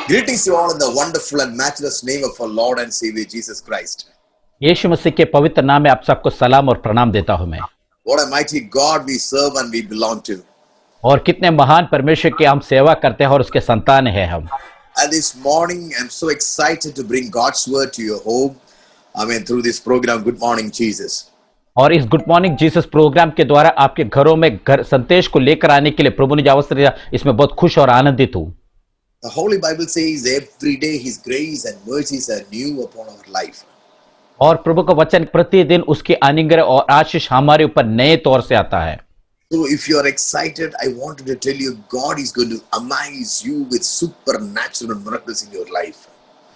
Greetings to you all in the wonderful and matchless name of our Lord and Savior Jesus Christ. यीशु मसीह के पवित्र नाम में आप सबको सलाम और प्रणाम देता हूं मैं। What a mighty God we serve and we belong to. और कितने महान परमेश्वर की हम सेवा करते हैं और उसके संतान हैं हम। And this morning I'm so excited to bring God's word to your home. Through this program, Good Morning Jesus. और इस गुड मॉर्निंग जीसस प्रोग्राम के द्वारा आपके घरों में घर संदेश को लेकर आने के लिए प्रभु ने जो अवसर दिया, इसमें बहुत खुश और आनंदित हूं। The Holy Bible says every day His grace and mercies are new upon our life. और प्रभु का वचन प्रतिदिन उसकी अनुग्रह और आशीष हमारे ऊपर नए तौर से आता है। So if you are excited, I wanted to tell you God is going to amaze you with supernatural miracles in your life.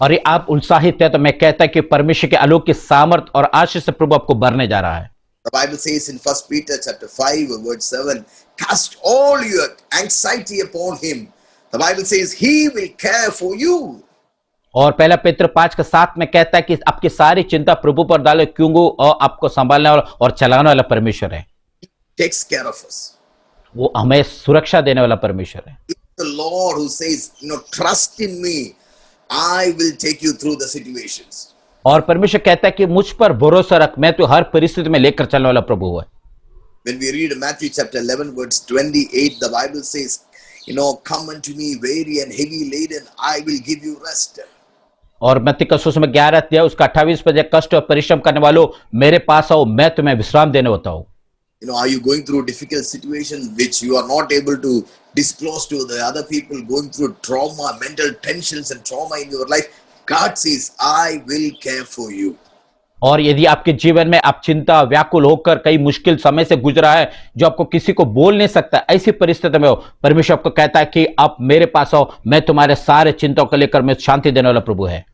और ये आप उत्साहित है तो मैं कहता कि परमेश्वर के अलौकिक सामर्थ और आशीष से प्रभु आपको भरने जा रहा है। The Bible says in 1 Peter chapter 5 verse 7, cast all your anxiety upon Him. The Bible says He will care for you. और पहला पेत्र 5:7 में कहता है कि आपकी सारी चिंता प्रभु पर डालो क्योंकि और आपको संभालने वाला और चलाने वाला परमेश्वर है। Takes care of us. वो हमें सुरक्षा देने वाला परमेश्वर है। It's the Lord who says, trust in me. I will take you through the situations. और परमेश्वर कहता है कि मुझ पर भरोसा रख, मैं तो हर परिस्थिति में लेकर चलने वाला प्रभु है। When we read Matthew chapter 11 verse 28, the Bible says, come unto me weary and heavy laden, I will give you rest. और मत्ती का सुसमाचार 11 अध्याय उसका 28 पद, कष्ट और परिश्रम करने वालों मेरे पास आओ, मैं तुम्हें विश्राम देने होता हूँ। Are you going through difficult situations which you are not able to disclose to the other people, going through trauma, mental tensions and trauma in your life? God says, I will care for you. और यदि आपके जीवन में आप चिंता व्याकुल होकर कई मुश्किल समय से गुजरा है जो आपको किसी को बोल नहीं सकता, ऐसी परिस्थिति में हो, परमेश्वर आपको कहता है कि आप मेरे पास आओ, मैं तुम्हारे सारे चिंताओं को लेकर मैं शांति देने वाला प्रभु है।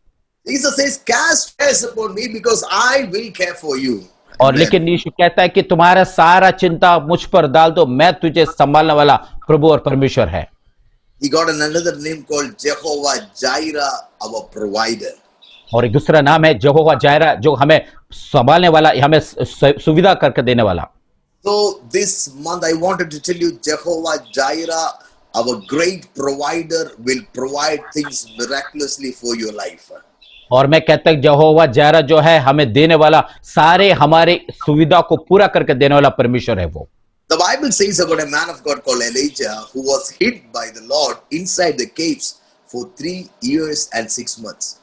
Jesus says, cast cares upon me because I will care for you. और लेकिन यीशु कहता है कि तुम्हारा सारा चिंता मुझ पर डाल दो, मैं तुझे संभालने वाला प्रभु और परमेश्वर है। He got another name called Jehovah Jireh, our provider. और एक दूसरा नाम है यहोवा जायरा, जो हमें संभालने वाला, हमें सुविधा करके देने वाला। So this month I wanted to tell you, Jehovah Jireh, our great provider, will provide things miraculously for your life. और मैं कहता हूं यहोवा जायरा जो है हमें देने वाला, सारे हमारे सुविधा को पूरा करके देने वाला परमेश्वर है वो। The Bible says about a man of God called Elijah who was hid by the Lord inside the caves for 3 years and 6 months.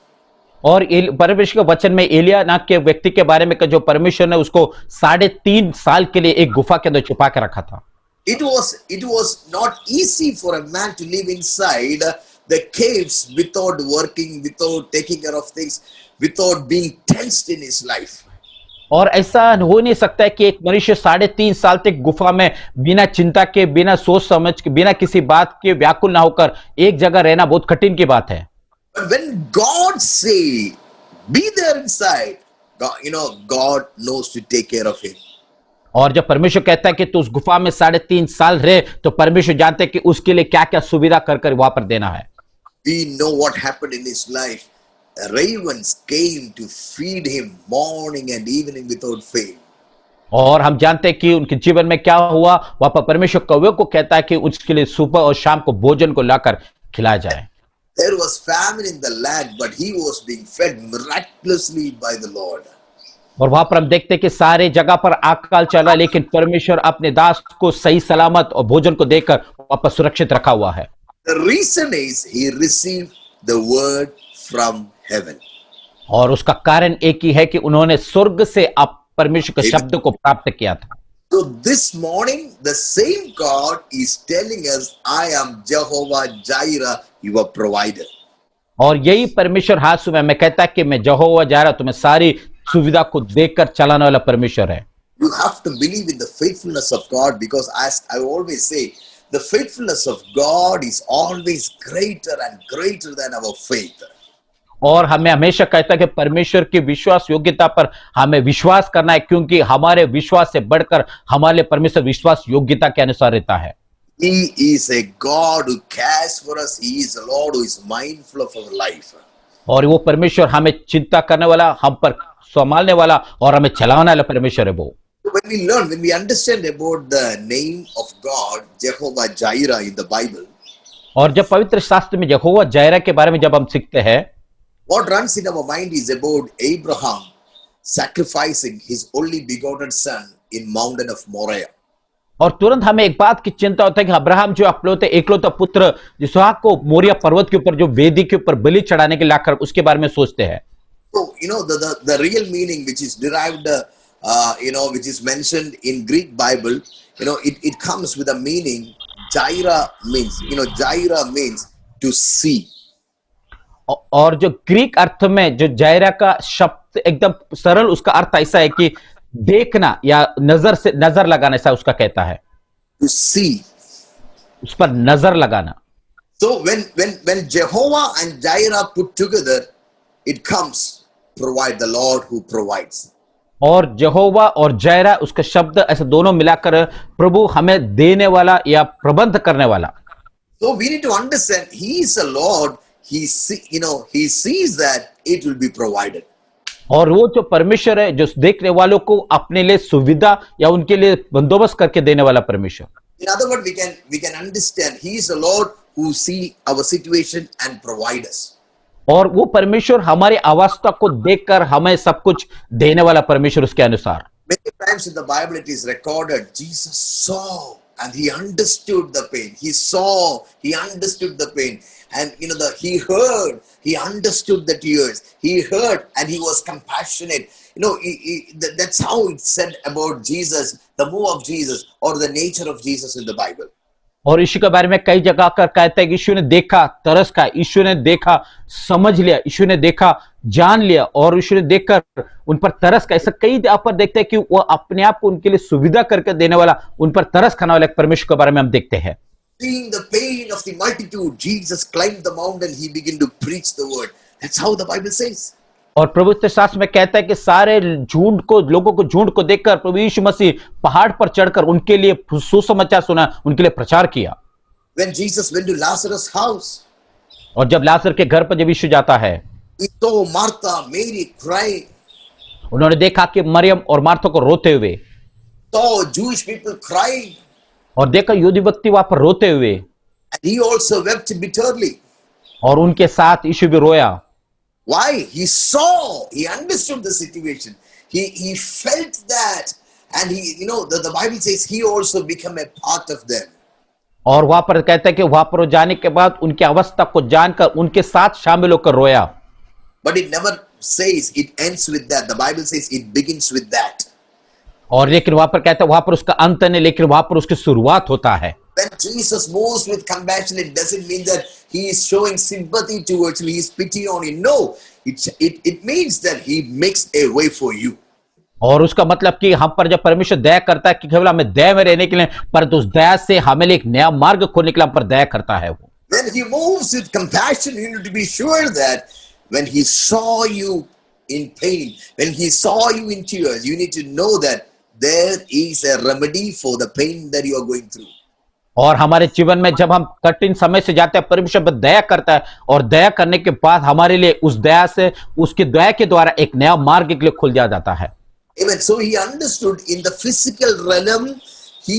और परमेश्वर के वचन में एलिया नाम के व्यक्ति के बारे में जो परमेश्वर ने उसको 3.5 साल के लिए एक गुफा के अंदर छुपा के रखा था। It was not easy for a man to live inside the caves without working, without taking care of things, without being tensed in his life. और ऐसा हो नहीं सकता है कि एक मनुष्य 3.5 साल तक गुफा में बिना चिंता के, बिना सोच समझ के, बिना किसी बात के व्याकुल ना होकर एक जगह रहना बहुत कठिन की बात है। But when God say, be there inside, God knows to take care of him. और जब परमेश्वर कहता है कि तू उस गुफा में 3.5 साल रहे, तो परमेश्वर जानते हैं कि उसके लिए क्या क्या सुविधा कर वहां पर देना है। We know what happened in his life. Ravens came to feed him morning and evening without fail. और हम जानते हैं कि उनके जीवन में क्या हुआ, वहां पर परमेश्वर कौवे को कहता है कि उसके लिए सुबह और शाम को भोजन को लाकर खिलाया जाए। There was famine in the land, but he was being fed miraculously by the Lord. और वहां पर हम देखते हैं कि सारे जगह पर अकाल चला, लेकिन परमेश्वर अपने दास को सही सलामत और भोजन को देकर वहां पर सुरक्षित रखा हुआ है। The reason is he received the word from heaven. और उसका कारण एक ही है कि उन्होंने स्वर्ग से आप परमेश्वर के शब्द को प्राप्त किया था। So this morning the same God is telling us, I am Jehovah Jireh, your provider. और यही परमेश्वर हाथ सुबह में कहता है कि मैं यहोवा जायरा, तुम्हें सारी सुविधा को देकर चलाने वाला परमेश्वर है। You have to believe in the faithfulness of God, because as I always say, the faithfulness of God is always greater and greater than our faith. और हमें हमेशा कहता है कि परमेश्वर की विश्वास योग्यता पर हमें विश्वास करना है, क्योंकि हमारे विश्वास से बढ़कर हमारे परमेश्वर विश्वास योग्यता के अनुसार रहता है। He is a God who cares for us. He is a Lord who is mindful of our life. और वो परमेश्वर हमें चिंता करने वाला, हम पर संभालने वाला और हमें चलाने वाला परमेश्वर है वो। When we understand about the name of God, Jehovah Jireh in the Bible, और जब पवित्र शास्त्र में यहोवा जायरा के बारे में जब हम सीखते हैं, what runs in our mind is about Abraham sacrificing his only begotten son in mountain of Moriah. और तुरंत हमें एक बात की चिंता होता है कि अब्राहम जो एकलौता पुत्र इसहाक को मोरिया पर्वत के ऊपर जो वेदी के ऊपर बलि चढ़ाने के लाकर उसके बारे में सोचते हैं। So, the real meaning which is derived, which is mentioned in Greek Bible, it comes with a meaning. Jaira means to see. और जो ग्रीक अर्थ में जो जायरा का शब्द एकदम सरल, उसका अर्थ ऐसा है कि देखना या नजर लगाना, ऐसा उसका कहता है। To see. उस पर नजर लगाना। So when Jehovah and Jaira put together, it comes provide, the Lord who provides. और यहोवा और जायरा उसका शब्द ऐसे दोनों मिलाकर प्रभु हमें देने वाला या प्रबंध करने वाला। So we need to understand he is a Lord. He sees that it will be provided. और वो जो परमेश्वर है जो देखने वालों को अपने लिए सुविधा या उनके लिए बंदोबस्त करके देने वाला परमेश्वर। In other words, we can understand he is a Lord who see our situation and provide us. और वो परमेश्वर हमारी अवस्था को देखकर हमें सब कुछ देने वाला परमेश्वर उसके अनुसार। Many times in the Bible it is recorded Jesus saw and he understood the pain. He saw, he understood the pain, and he heard, he understood the tears. He heard and he was compassionate. That's how it's said about Jesus, the move of Jesus or the nature of Jesus in the Bible. और यीशु के बारे में कई जगह कर कहते हैं कि यीशु ने देखा, तरस खा, यीशु ने देखा, समझ लिया, यीशु ने देखा, जान लिया, और यीशु ने देखकर उन पर तरस का। ऐसा कई जगह पर देखते हैं कि वो अपने आप को उनके लिए सुविधा करके देने वाला, उन पर तरस खाने वाला एक परमेश्वर के बारे में हम देखते हैं। Seeing the pain of the multitude, Jesus climbed the mountain. He began to preach the word. That's how the Bible says. और प्रभु शास्त्र में कहता है कि सारे लोगों को झुंड को देखकर प्रभु यीशु मसीह पहाड़ पर चढ़कर उनके लिए सुसमाचार सुना, उनके लिए प्रचार किया। When Jesus went to Lazarus' house, और जब लाजर के घर पर जब यीशु जाता है, he saw Martha, Mary crying. उन्होंने देखा कि मरियम और मार्था को रोते हुए, Saw Jewish people crying. और देखा यहूदी व्यक्ति वहां पर रोते हुए, And he also wept bitterly. और उनके साथ यीशु भी रोया। Why? He saw, he understood the situation. He felt that, and the Bible says he also became a part of them. और वहां पर कहता है कि वहां पर जाने के बाद उनकी अवस्था को जानकर उनके साथ शामिल होकर रोया। But it never says it ends with that. The Bible says it begins with that. और लेकिन वहां पर कहता है वहां पर उसका अंत नहीं, लेकिन वहां पर उसकी शुरुआत होता है। When Jesus moves with compassion, it doesn't mean that he is showing sympathy towards him, he is pity on him. No, it means that he makes a way for you. और उसका मतलब कि हम पर जब परमेश्वर दया करता है कि केवल हमें दया में रहने के लिए, परंतु उस दया से हमें एक नया मार्ग खोलने के लिए हम पर दया करता है वो। When he moves with compassion, you need to be sure that when he saw you in pain, when he saw you in tears, you need to know that there is a remedy for the pain that you are going through. और हमारे जीवन में जब हम कठिन समय से जाते हैं, परमेश्वर पर दया करता है, और दया करने के बाद हमारे लिए उस दया से, उसकी दया के द्वारा एक नया मार्ग के लिए खुल जाता है। Amen. So he understood in the physical realm, he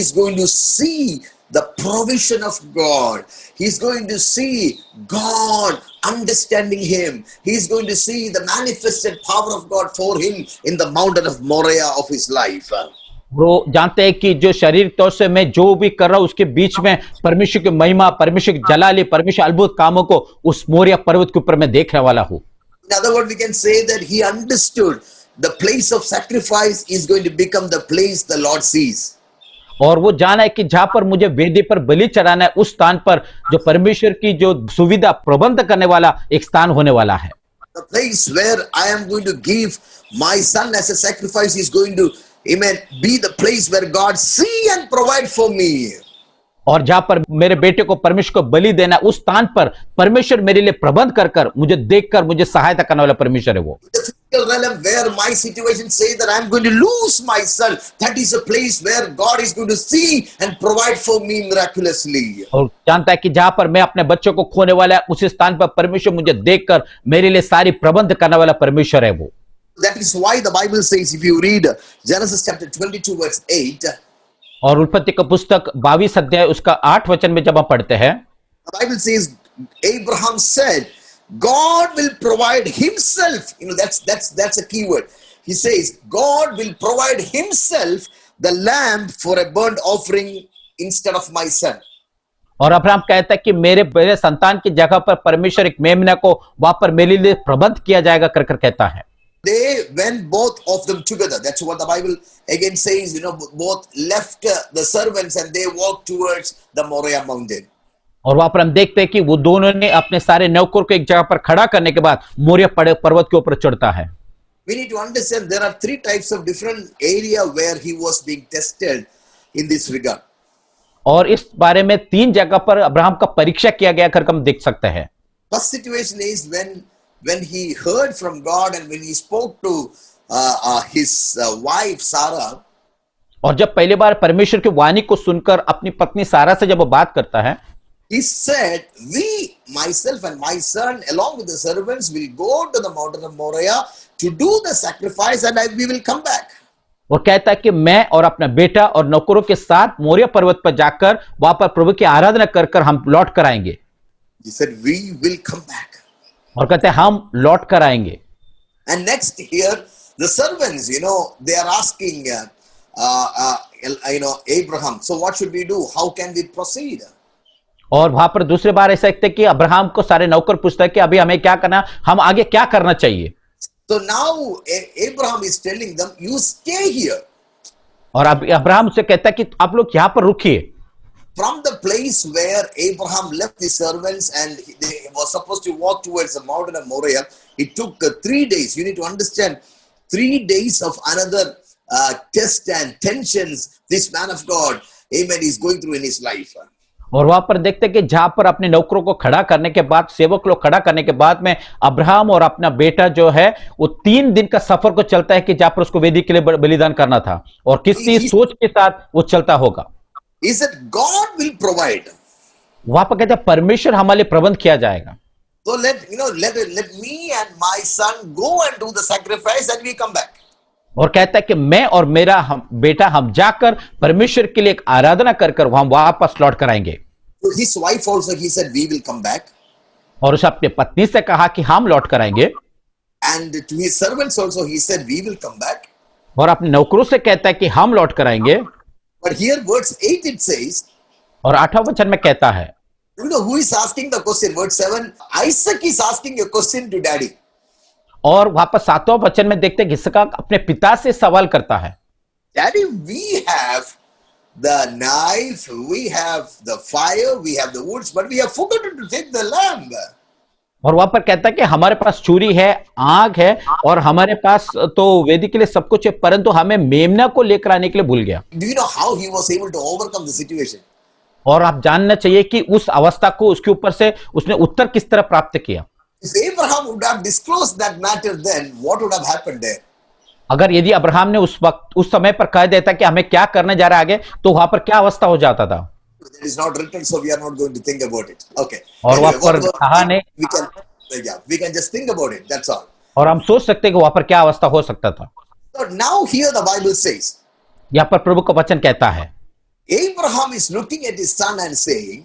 is going to see the provision of God. He's going to see God understanding him. He's going to see the manifested power of God for him in the mountain of Moriah of his life. वो जानते हैं कि जो शारीरिक तौर से मैं जो भी कर रहा हूं उसके बीच में परमेश्वर की महिमा, परमेश्वर की जलाली, परमेश्वर अद्भुत कामों को उस मोरिया पर्वत के ऊपर मैं देखने वाला हूं। In other words, we can say that he understood the place of sacrifice is going to become the place the Lord sees. और वो जाना है कि जहां पर मुझे वेदी पर बलि चढ़ाना है, उस स्थान पर जो परमेश्वर की जो सुविधा प्रबंध करने वाला एक स्थान होने वाला है। The place where I am going to give my son as a sacrifice is going to, amen, be the place where God see and provide for me. और जहां पर मेरे बेटे को परमेश्वर को बलि देना, उस स्थान पर परमेश्वर मेरे लिए प्रबंध कर मुझे देखकर मुझे सहायता करने वाला परमेश्वर है वो। The physical realm where my situation says that I am going to lose my son, that is a place where God is going to see and provide for me miraculously. और जानता है कि जहां पर मैं अपने बच्चों को खोने वाला है, उस स्थान पर परमेश्वर मुझे देखकर मेरे लिए सारी प्रबंध करने वाला परमेश्वर है वो। That is why the Bible says, if you read Genesis chapter 22 verse 8, और उत्पत्ति का पुस्तक 22 अध्याय उसका 8 वचन में जब हम पढ़ते हैं, The Bible says Abraham said, God will provide himself. That's a key word. He says, God will provide himself the lamb for a burnt offering instead of my son. और अब्राहम कहता है कि मेरे मेरे संतान की जगह पर परमेश्वर एक मेमना को वहां पर मेरे लिए प्रबंध किया जाएगा कर कर कहता है। They went both of them together. That's what the Bible again says. Both left the servants and they walked towards the Moriah mountain. और वहां पर हम देखते हैं कि वो दोनों ने अपने सारे नौकर को एक जगह पर खड़ा करने के बाद मोरिया पर्वत के ऊपर चढ़ता है। We need to understand there are three types of different area where he was being tested in this regard. और इस बारे में तीन जगह पर अब्राहम का परीक्षा किया गया कर हम देख सकते हैं। First situation is when he heard from God and when he spoke to his wife Sarah. और जब पहली बार परमेश्वर की वाणी को सुनकर अपनी पत्नी सारा से जब वो बात करता है, he said, we, myself and my son, along with the servants, will go to the mountain of Moriah to do the sacrifice and we will come back. और कहता है कि मैं और अपना बेटा और नौकरों के साथ मोरिया पर्वत पर जाकर वहां पर प्रभु की आराधना कर कर हम लौट कर आएंगे। He said, we will come back. और कहते हैं हम लौट कर आएंगे। And next here, the servants, they are asking, Abraham, so what should we do? How can we proceed? और वहां पर दूसरी बार ऐसा देखते कि अब्राहम को सारे नौकर पूछता है कि अभी हमें क्या करना, हम आगे क्या करना चाहिए। So now Abraham is telling them, you stay here. और अब अब्राहम से कहता है कि आप लोग यहां पर रुकिए। From the place where Abraham left the servants and they were supposed to walk towards the mountain of Moriah, it took 3 days. You need to understand, 3 days of another test and tensions this man of God, amen, is going through in his life. और वहां पर देखते कि जहां पर अपने नौकरों को खड़ा करने के बाद, सेवक लोग खड़ा करने के बाद में अब्राहम और अपना बेटा जो है वो 3 दिन का सफर को चलता है कि जहां पर उसको वेदी के लिए बलिदान करना था और किसी सोच के साथ वो चलता होगा। He said, God will provide. वहां पर कहते हैं परमेश्वर हमारे लिए प्रबंध किया जाएगा। So let me and my son go and do the sacrifice and we come back. और कहता है कि मैं और मेरा बेटा हम जाकर परमेश्वर के लिए एक आराधना कर कर वहां वापस लौट कर आएंगे। So his wife also, he said, we will come back. और उसे अपने पत्नी से कहा कि हम लौट कर आएंगे। And to his servants also, he said, we will come back. और अपने नौकरों से कहता है कि हम लौट कर आएंगे। But here verse 8 it says, और 8वां वचन में कहता है, you know who is asking the question? Verse 7, Isaac is asking a question to daddy. और वहां पर 7वां वचन में देखते हैं कि इसहाक अपने पिता से सवाल करता है, Daddy, we have the knife, we have the fire, we have the woods, but we have forgotten to take the lamb. और वहां पर कहता है कि हमारे पास छुरी है, आग है और हमारे पास तो वेदी के लिए सब कुछ है, परंतु हमें मेमना को लेकर आने के लिए भूल गया। Do you know how he was able to overcome the situation? और आप जानना चाहिए कि उस अवस्था को उसके ऊपर से उसने उत्तर किस तरह प्राप्त किया। If Abraham would have disclosed that matter, then what would have happened there? अगर यदि अब्राहम ने उस वक्त उस समय पर कह देता कि हमें क्या करने जा रहा है आगे, तो वहां पर क्या अवस्था हो जाता था। It is not written, so we are not going to think about it. Okay. और वहां पर कहा नहीं, we can just think about it. That's all. और हम सोच सकते हैं कि वहां पर क्या अवस्था हो सकता था। So now here the Bible says, यहाँ पर प्रभु का वचन कहता है, Abraham is looking at his son and saying,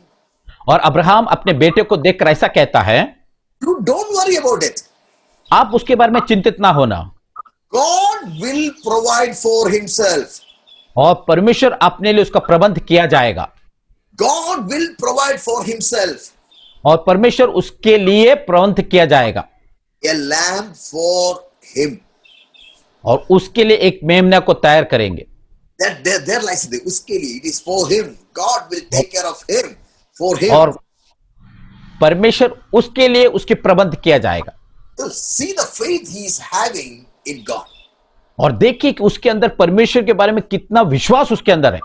और अब्राहम अपने बेटे को देखकर ऐसा कहता है, you don't worry about it. आप उसके बारे में चिंतित ना होना, God will provide for himself. और परमेश्वर अपने लिए उसका प्रबंध किया जाएगा। God will provide for himself और परमेश्वर उसके लिए प्रबंध किया जाएगा। a lamb for him. और उसके लिए एक मेमना को तैयार करेंगे। That there lies the uske liye, it is for him. God will take care of him, for him. और परमेश्वर उसके लिए उसके प्रबंध किया जाएगा। So see the faith he is having in God. और देखिए कि उसके अंदर परमेश्वर के बारे में कितना विश्वास उसके अंदर है।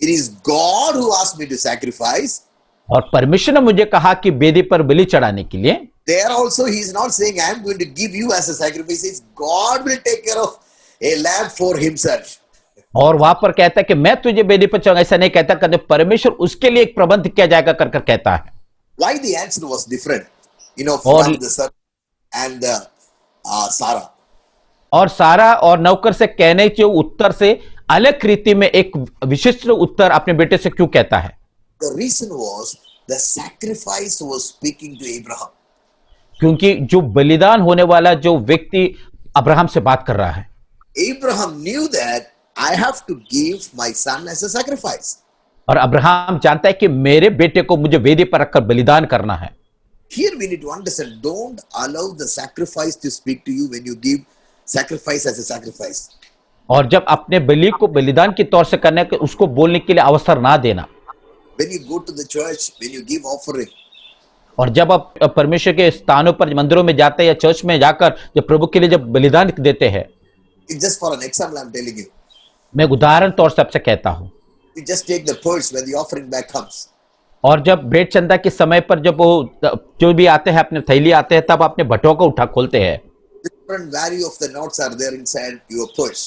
It is God who asked me to sacrifice. और परमेश्वर ने मुझे कहा कि वेदी पर बलि चढ़ाने के लिए। There also he is not saying I am going to give you as a sacrifice. He says God will take care of a lamb for himself. और वहां पर कहता है कि मैं तुझे वेदी पर चढ़ाऊंगा, ऐसा नहीं कहता, कहते परमेश्वर उसके लिए एक प्रबंध किया जाएगा कर कर कहता है। Why the answer was different, from the son and the Sarah. और सारा और नौकर से कहने के उत्तर से अलग रीति में एक विशिष्ट उत्तर अपने बेटे से क्यों कहता है? The reason was The sacrifice was speaking to Abraham. क्योंकि जो बलिदान होने वाला जो व्यक्ति अब्राहम से बात कर रहा है, Abraham knew that I have to give my son as a sacrifice. और अब्राहम जानता है कि मेरे बेटे को मुझे वेदी पर रखकर बलिदान करना है। Here we need to understand, don't allow the sacrifice to speak to you when you give sacrifice as a sacrifice. और जब अपने बलि को बलिदान के तौर से करने के उसको बोलने के लिए अवसर ना देना। When you go to the church, when you give offering, और जब आप परमेश्वर के स्थानों पर मंदिरों में जाते हैं या चर्च में जाकर जब प्रभु के लिए जब बलिदान देते हैं, it's just for an example I'm telling you. मैं उदाहरण तौर से आपसे कहता हूं, You just take the purse when the offering bag comes. और जब भेंट चंदा के समय पर जब वो जो भी आते हैं अपने थैली आते हैं, तब अपने भटों को उठा खोलते हैं Different value of the notes are there inside your purse.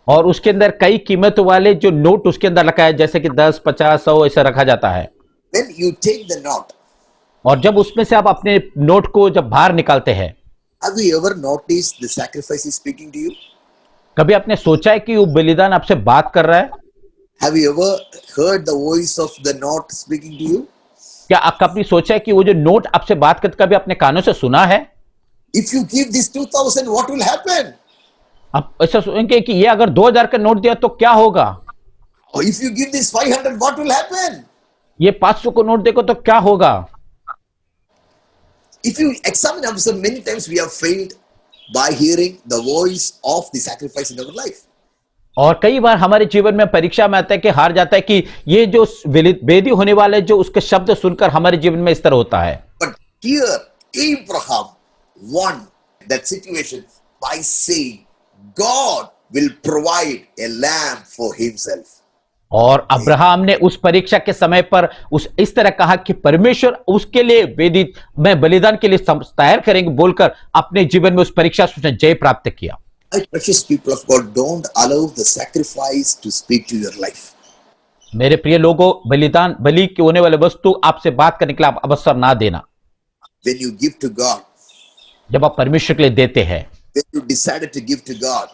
और उसके अंदर कई कीमत वाले जो नोट उसके अंदर रखा है, जैसे कि 10, 50, 100 ऐसा रखा जाता है। When you take the note, और जब उसमें से आप अपने नोट को जब बाहर निकालते हैं, have you ever noticed the sacrifice is speaking to you? कभी आपने सोचा है कि वो बलिदान आपसे बात कर रहा है? Have you ever heard the voice of the note speaking to you? क्या आप कभी सोचा है कि वो जो नोट आपसे बात करते कभी अपने कानों से सुना है? If you give this 2000, what will happen? आप ऐसा सोचेंगे कि ये अगर 2000 का नोट दिया तो क्या होगा? Or if you give this 500, what will happen? ये 500 को नोट देखो तो क्या होगा? If you examine ourselves, many times we have failed by hearing the voice of the sacrifice in our life. और कई बार हमारे जीवन में परीक्षा में आता है कि हार जाता है कि ये जो वेदी होने वाले जो उसके शब्द सुनकर हमारे जीवन में इस तरह होता है। But here, Abraham won that situation by saying, God will provide a lamb for himself. और अब्राहम ने उस परीक्षा के समय पर इस तरह कहा कि परमेश्वर उसके लिए वेदी में बलिदान के लिए तैयार करेंगे बोलकर अपने जीवन में उस परीक्षा से उसने जय प्राप्त किया। My precious people of God, don't allow the sacrifice to speak to your life. मेरे प्रिय लोगों, बलिदान बलि के होने वाले वस्तु आपसे बात करने के लिए आप अवसर ना देना। When you give to God, जब आप परमेश्वर के लिए देते हैं, when you decided to give to God,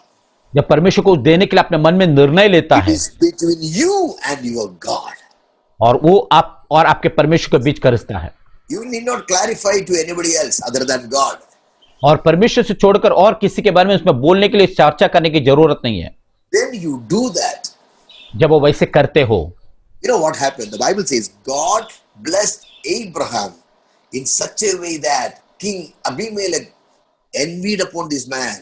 जब परमेश्वर को देने के लिए अपने मन में निर्णय लेता it है, is between you and your God. और वो आप और आपके परमेश्वर के बीच का रिश्ता है, You need not clarify to anybody else other than God. और परमेश्वर से छोड़कर और किसी के बारे में उसमें बोलने के लिए चर्चा करने की जरूरत नहीं है। When you do that, जब वो वैसे करते हो, you know what happened? The Bible says God blessed Abraham in such a way that King Abimelech envied upon this man.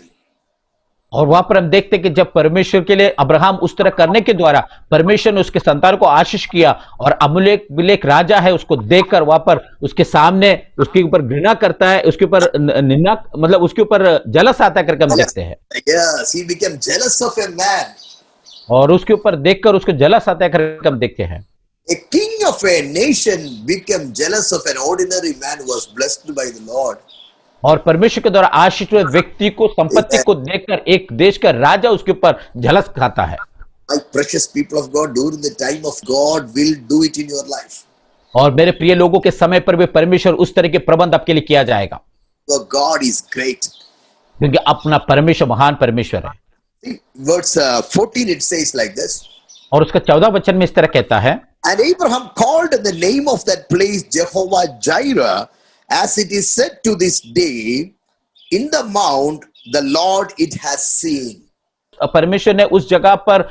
और वहां पर हम देखते हैं कि जब परमेश्वर के लिए अब्राहम उस तरह करने के द्वारा परमेश्वर ने उसके संतान को आशीष किया, और अमुलेक राजा है उसको देखकर वहां पर उसके सामने उसके ऊपर घृणा करता है, उसके ऊपर निंदा मतलब उसके ऊपर जलस आता करके हम देखते हैं। Yes, he became jealous of a man. और उसके ऊपर देखकर उसको जलस आता है करके हम देखते हैं। A king of a nation became jealous of an ordinary man who was blessed by the Lord. और परमेश्वर के द्वारा आशीष हुए व्यक्ति को संपत्ति को देखकर एक देश का राजा उसके ऊपर झलस खाता है। My precious people of God, during the time of God will do it in your life. और मेरे प्रिय लोगों के समय पर भी परमेश्वर उस तरह के प्रबंध आपके लिए किया जाएगा, For God is great. क्योंकि अपना परमेश्वर महान परमेश्वर है। See, verse 14 it says like this. और उसका 14 वचन में इस तरह कहता है, And Abraham called the name of that place Jehovah Jireh, as it is said to this day, in the mount the Lord it has seen. परमेश्वर ने उस जगह पर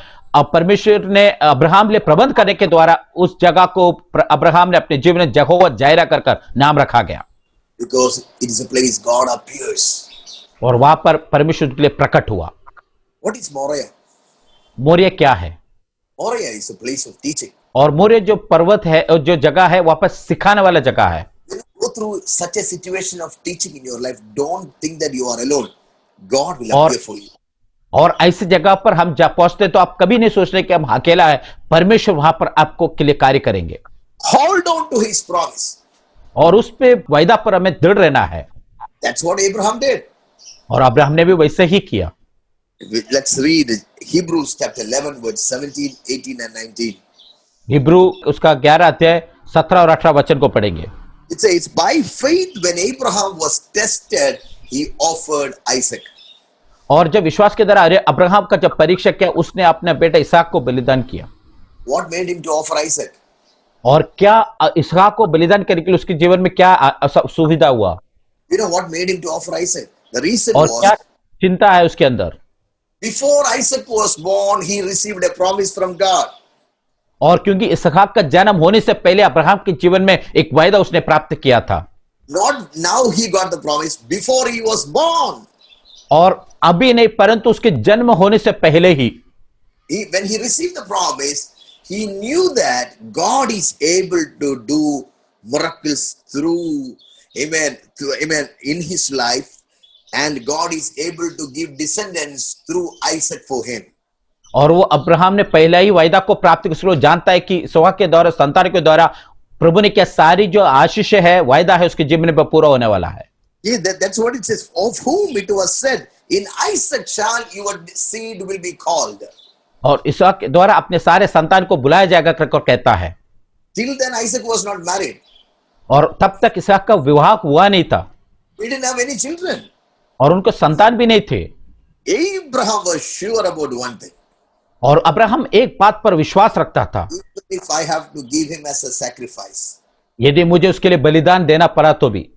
परमेश्वर ने अब्राहम लिए प्रबंध करने के द्वारा उस जगह को अब्राहम ने अपने जीवन में यहोवा जायरा कर नाम रखा गया, Because it is a place God appears. और वहां पर परमेश्वर के लिए प्रकट हुआ। What is Moriah? मोरिया क्या है? Moriah is a place of teaching. और मोरिया जो पर्वत है, जो जगह है, वहां पर सिखाने वाला जगह है। When you go through such a situation of teaching in your life, don't think that you are alone. God will appear for you. और ऐसी जगह पर हम जा पहुंचते तो आप कभी नहीं सोच रहे कि हम अकेला है, परमेश्वर वहां पर आपको के लिए कार्य करेंगे। Hold on to his promise. और उस पे वायदा पर हमें दृढ़ रहना है। That's what Abraham did. और अब्राहम ने भी वैसे ही किया। Let's read Hebrews chapter 11 verse 17, 18 and 19. Hebrew उसका 11 अध्याय 17 और 18 वचन को पढ़ेंगे। It says, by faith when Abraham was tested, he offered Isaac. और जब विश्वास के द्वारा अब्राहम का जब परीक्षा किया, उसने अपने बेटा इसहाक को बलिदान किया। What made him to offer Isaac? और क्या इसहाक को बलिदान करने के लिए उसके जीवन में क्या सुविधा हुआ You know what made him to offer Isaac? The reason और क्या was, चिंता है उसके अंदर? before Isaac was born, he received a promise from God. और क्योंकि इसहाक का जन्म होने से पहले अब्राहम के जीवन में एक वायदा उसने प्राप्त किया था, Not now he got the promise, before he was born. और अभी नहीं परंतु उसके जन्म होने से पहले ही When he received the promise, he knew that God is able to do miracles through, amen, in his life, and God is able to give descendants through Isaac for him. और वो अब्राहम ने पहले ही वायदा को प्राप्त कर जानता है कि इसहाक के द्वारा, संतान के द्वारा प्रभु ने क्या सारी जो आशीष है, वायदा है उसके जीवन में पूरा होने वाला है। Yeah, that's what it says. Of whom it was said, in Isaac shall your seed will be called. और इसहाक के द्वारा अपने सारे संतान को बुलाया जाएगा करके कहता है। Till then Isaac was not married. और तब तक इसहाक का विवाह हुआ नहीं था, He didn't have any children. और उनको संतान भी नहीं थे। Abraham was sure about one thing. और अब्राहम एक बात पर विश्वास रखता था, Even if I have to give him as a sacrifice, यदि मुझे उसके लिए बलिदान देना पड़ा तो भी,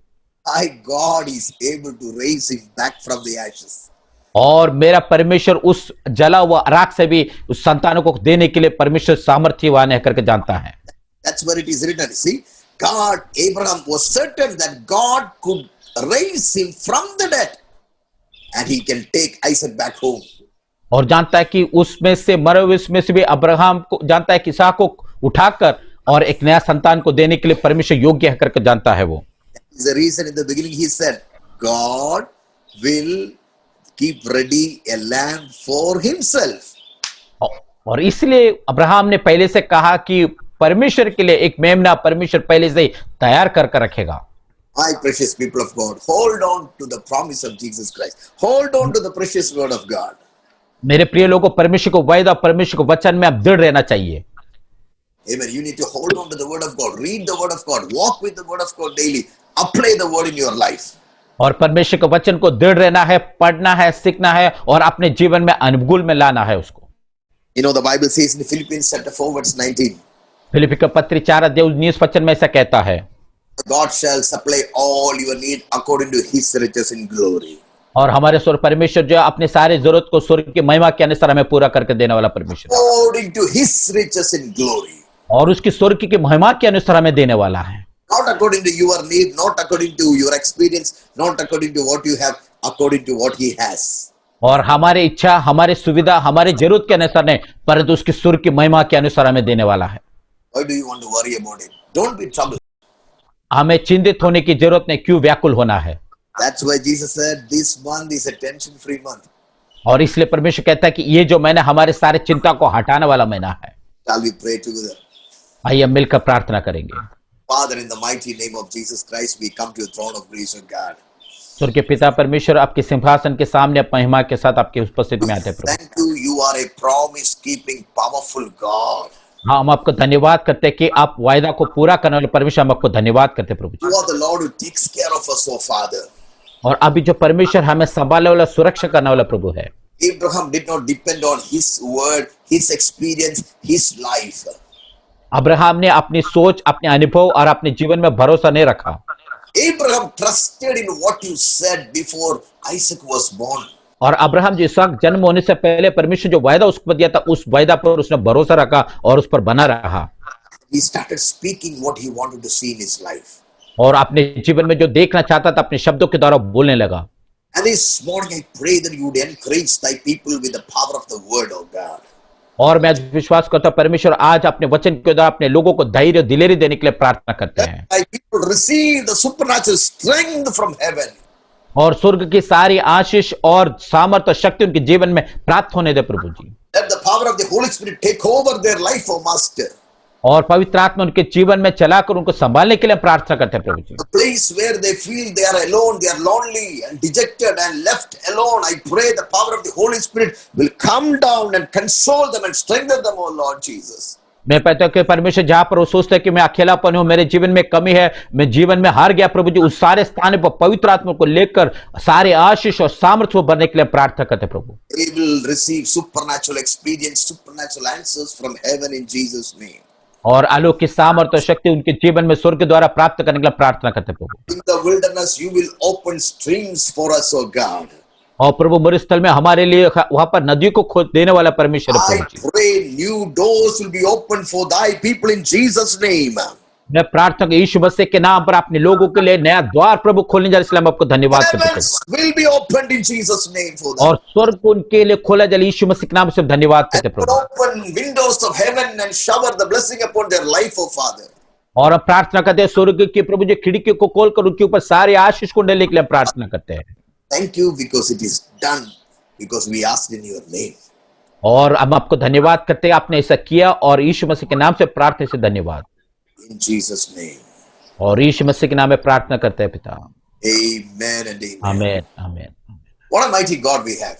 my God is able to raise him back from the ashes. और मेरा परमेश्वर उस जला हुआ राख से भी उस संतानों को देने के लिए परमेश्वर सामर्थ्यवान है करके जानता है। That's where it is written. See, God, Abraham was certain that God could raise him from the dead, and he can take Isaac back home. और जानता है कि उसमें से मरे हुए में से भी अब्राहम को जानता है कि इसहाक को उठाकर और एक नया संतान को देने के लिए परमेश्वर योग्य है करके जानता है। वो That is the reason in the beginning he said, God will keep ready a lamb for himself. और इसलिए अब्राहम ने पहले से कहा कि परमेश्वर के लिए एक मेमना परमेश्वर पहले से ही तैयार करके रखेगा। My precious people of God, hold on to the promise of Jesus Christ. Hold on to the precious word of God. मेरे प्रिय लोगों, परमेश्वर को वायदा, परमेश्वर को वचन में आप दृढ़ रहना चाहिए। Amen. You need to hold on to the word of God. Read the word of God. Walk with the word of God daily. Apply the word in your life. और परमेश्वर के वचन को दृढ़ रहना है, पढ़ना है, सीखना है और अपने जीवन में अनुकूल में लाना है उसको। You know, the Bible says in Philippians chapter 4 verse 19, फिलिप्पी का पत्री 4:19 में ऐसा कहता है, God shall supply all your need according to his riches in glory. और हमारे स्वर्ग परमेश्वर जो है अपने सारे जरूरत को स्वर्ग की महिमा के अनुसार हमें पूरा करके देने वाला परमेश्वर, According to his riches in glory. और उसकी स्वर्ग की महिमा के अनुसार हमें देने वाला है। Not according to your need, not according to your experience, not according to what you have, according to what he has. और हमारी इच्छा, हमारी सुविधा, हमारी जरूरत के अनुसार नहीं, परंतु उसकी स्वर्ग की महिमा के अनुसार हमें देने वाला है। Why do you want to worry about it? Don't be troubled. हमें चिंतित होने की जरूरत नहीं, क्यों व्याकुल होना है। That's why Jesus said this month is a tension-free month. और इसलिए परमेश्वर कहता है कि ये जो महीना हमारे सारे चिंता को हटाने वाला महीना है। Shall we pray together? आइए मिलकर प्रार्थना करेंगे। Father, in the mighty name of Jesus Christ, we come to your throne of grace, O God. स्वर्ग के पिता परमेश्वर, आपके सिंहासन के सामने अपनी महिमा के साथ आपकी उपस्थिति में आते हैं प्रभु। Thank you. You are a promise-keeping, powerful God. हाँ, हम आपको धन्यवाद करते हैं कि आप वायदा को पूरा करने वाले परमेश्वर, हम आपको धन्यवाद करते हैं प्रभु जी। You are the Lord who takes care of us, O Father. और अभी जो परमेश्वर हमें संभालने वाला, सुरक्षा करने वाला प्रभु है। Abraham did not depend on his word, his experience, his life. Abraham ने अपनी सोच, अपने अनुभव और अपने जीवन में भरोसा नहीं रखा। Abraham trusted in what you said before Isaac was born. और अब्राहम जो इसहाक जन्म होने से पहले परमेश्वर जो वायदा उसको दिया था, उस वायदा पर उसने भरोसा रखा और उस पर बना रहा। He started speaking what he wanted to see in his life. और अपने जीवन में जो देखना चाहता था अपने शब्दों के द्वारा बोलने लगा। And this morning I pray that you would encourage thy people with the power of the word of God. और मैं विश्वास करता हूं परमेश्वर आज अपने वचन के द्वारा अपने लोगों को धैर्य दिलेरी देने के लिए प्रार्थना करते हैं। Thy people receive the supernatural strength from heaven. और स्वर्ग की सारी आशीष और सामर्थ्य और शक्ति उनके जीवन में प्राप्त होने दे प्रभु जी। Let the power of the Holy Spirit take over their life, O Master. और पवित्र आत्मा उनके जीवन में चलाकर उनको संभालने के लिए प्रार्थना करते हैं प्रभु जी। The place where they feel they are alone, they are lonely and dejected and left alone, I pray the power of the Holy Spirit will come down and console them and strengthen them, O Lord Jesus. मैं कहता हूं कि परमेश्वर जहां पर वो सोचते हैं कि मैं अकेलापन हूं, मेरे जीवन में कमी है, मैं जीवन में हार गया, प्रभु जी उस सारे स्थान पर पवित्र आत्मा को लेकर सारे आशीष और सामर्थ्य भरने के लिए प्रार्थना करते हैं प्रभु। They will receive supernatural experience, supernatural answers from heaven in Jesus' name. और आलोक की सामर्थ्य और शक्ति उनके जीवन में स्वर्ग के द्वारा प्राप्त करने के लिए प्रार्थना करते हैं प्रभु। In the wilderness, you will open streams for us, oh God. और प्रभु मरु स्थल में हमारे लिए वहां पर नदियों को खोद देने वाला परमेश्वर है I Prabhu ji. pray new doors will be opened for thy people in Jesus' name. मैं प्रार्थना करता हूं यीशु मसीह के नाम पर अपने लोगों के लिए नया द्वार प्रभु खोलने जा रहे हैं, इसलिए हम आपको धन्यवाद करते हैं Heavens will be opened in Jesus' name for them. और स्वर्ग उनके लिए खोला जाए यीशु मसीह के नाम से हम धन्यवाद करते हैं And Prabhu. open windows of heaven and shower the blessing upon their life, oh Father. और हम प्रार्थना करते हैं स्वर्ग की प्रभु जी खिड़की को खोलकर उनके ऊपर सारे आशीष को डालने के लिए हम प्रार्थना करते हैं। Thank you because it is done, because we asked in your name. और हम आपको धन्यवाद करते हैं, आपने ऐसा किया और यीशु मसीह के नाम से प्रार्थना से धन्यवाद। In Jesus' name. और यीशु मसीह के नाम में प्रार्थना करते हैं पिता। Amen and amen. आमीन आमीन। What a mighty God we have.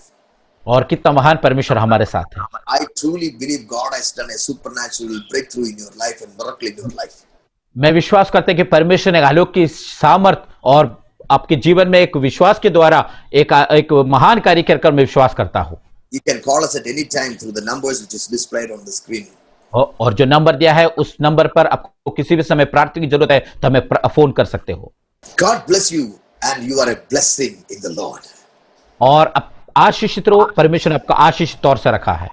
और कितना महान परमेश्वर हमारे साथ है। I truly believe God has done a supernatural breakthrough in your life and miracle in your life. मैं विश्वास करते हैं कि परमेश्वर ने आलोक की सामर्थ और आपके जीवन में एक विश्वास के द्वारा एक महान कार्य कर मैं विश्वास करता हूँ। You can call us at any time through the numbers which is displayed on the screen. और जो नंबर दिया है उस नंबर पर आपको किसी भी समय प्रार्थना की जरूरत है तो हमें फोन कर सकते हो। God bless you and you are a blessing in the Lord. और आशीषित रहो, परमेश्वर ने आपका आशीषित तौर से रखा है।